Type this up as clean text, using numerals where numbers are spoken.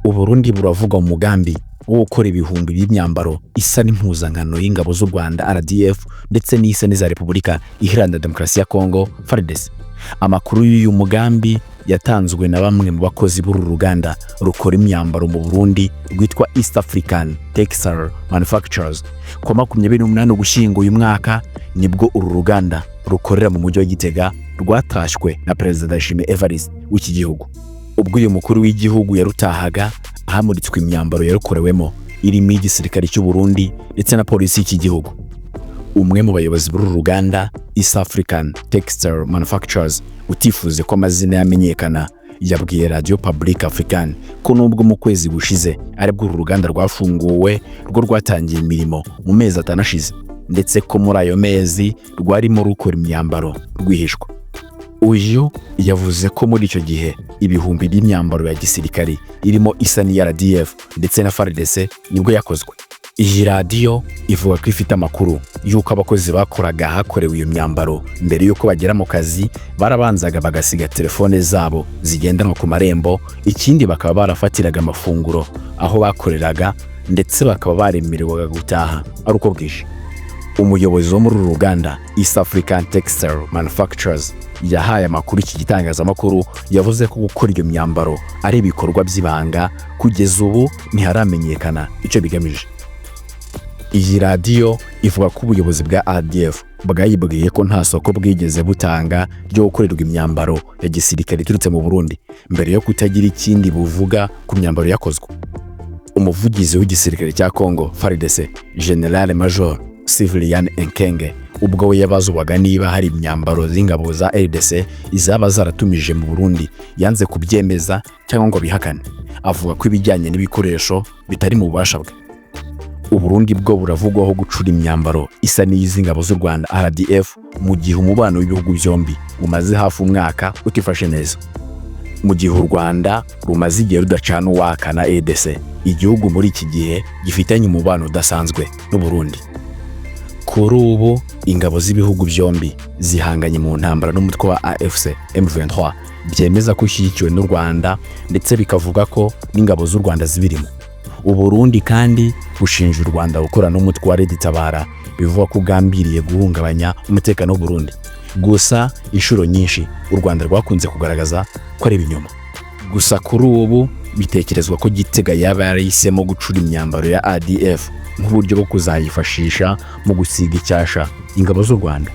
Uburundi buravuga mu mugambi wo gukora ibihumbi by'imyambaro isa n'impuzankano y'ingabo z'u Rwanda RDF ndetse n'isa n'iza Repubulika Iharanira Demokarasi ya Kongo FARDC. Amakuru y'uyu mugambi yatanzwe na bamwe mu bakozi b'uru ruganda rukora imyambaro mu Burundi rwitwa East African Textile Manufacturers. Ku 28 Ugushyingo uyu mwaka nibwo uru ruganda rukorera mu mujyi wa Gitega rwatashwe na Perezida Shime Evariste w'iki gihugu. Ubwo uyu mukuru w'igihugu yarutahaga hamuritswe imyambaro yarukorewemo irimo igisirikare cy'u Burundi ndetse na polisi y'iki gihugu. Umwe mu bayobozi b'uru ruganda East African Textile Manufacturers utifuze ko amazina yamenyekana yabwiye Radio Public African ko nubwo mu kwezi gushize aribwo uru ruganda rwafunguwe rwo rwatangiye imirimo mu mezi atanashize ndetse ko muri ayo mezi rwarimo rukora imyambaro rwihishwa. Uyu yavuze ko muri icyo gihe ibihumbi by'imyambaro ya gisirikare irimo isa n'iya RDF ndetse na FARDC nibwo yakozwe. Iyi radio ivuga ko ifite amakuru y'uko abakozi bakoraga hakorewe iyo myambaro mbere y'uko bagera mu kazi barabanzaga bagasiga telefone zabo zigendanwa ku marembo, ikindi bakaba barafatiraga amafunguro aho bakoreraga ndetse bakaba baremererwaga gutaha ari uko bwije. Umuyobozi wo muri uru ruganda East African Textile Manufacturers yahaye amakuru iki gitangazamakuru yavuze ko gukora iyo myambaro ari ibikorwa by'ibanga kugeza ubu ntiharamenyekana icyo bigamije. Iyi radio ivuga ko ubuyobozi bwa RDF bwayibwiye ko nta soko bwigeze butanga ryo gukorerwa imyambaro ya gisirikare iturutse mu Burundi mbere yo kutagira ikindi buvuga ku myambaro yakozwe. Umuvugizi w'igisirikare cya Kongo FARDC General Major Civilian Enkenge ubwo yabazwaga niba hari imyambaro z'ingabo za RDC izaba zaratumije mu Burundi yanze kubyemeza cyangwa ngo bihakane, avuga ko ibijyanye n'ibikoresho bitari mu bubasha bwe. Uburundi bwo buravugwaho gucura imyambaro isa n'iz'ingabo z'u Rwanda RDF mu gihe umubano w'ibihugu byombi umaze hafi umwaka utifashe neza. Mu gihe u Rwanda rumaze igihe rudacana uwaka na RDC, igihugu muri iki gihe gifitanye umubano udasanzwe n'u Burundi. Kuri ubu ingabo z'ibihugu byombi zihanganye mu ntambara n'umutwe wa AFC M23 byemeza ko ushyigikiwe n'u Rwanda ndetse bikavuga ko n'ingabo z'u Rwanda zibirimo. Uburundi kandi bushinja u Rwanda gukora n'umutwe wa Tabara bivuga ko ugambiriye guhungabanya umutekano w'u Burundi. Gusa inshuro nyinshi u Rwanda rwakunze kugaragaza ko ari ibinyoma. Gusa kuri ubu bitekerezwa ko Gitega yaba yarahisemo gucura imyambaro ya RDF nk'uburyo bwo kuzayifashisha mu gusiga icyasha ingabo z'u Rwanda.